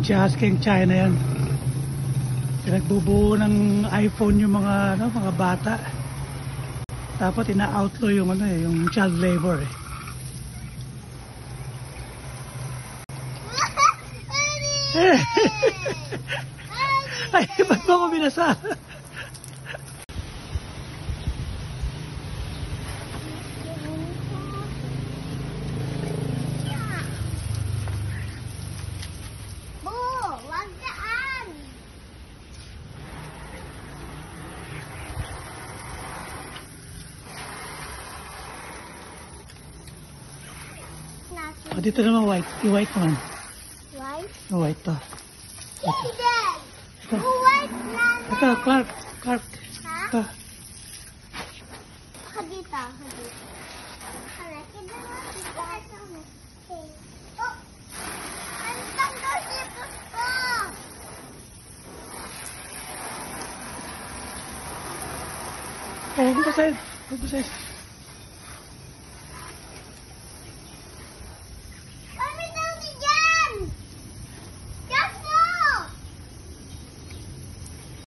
Jiasking China yan. Pinagbubuo ng iPhone yung mga mga bata. Dapat ina-outlaw yung yung child labor eh. Ay, ba't mo ko binasa? Oh, dito naman white. Yung white naman. White? Yung white to. Ito. Ito. White na. Ito, Clark. Clark. Ha? Ito. Dito. Oh! Ang tanggal dito ko! Oh, huwag mo sa'yo. Huwag mo sa'yo.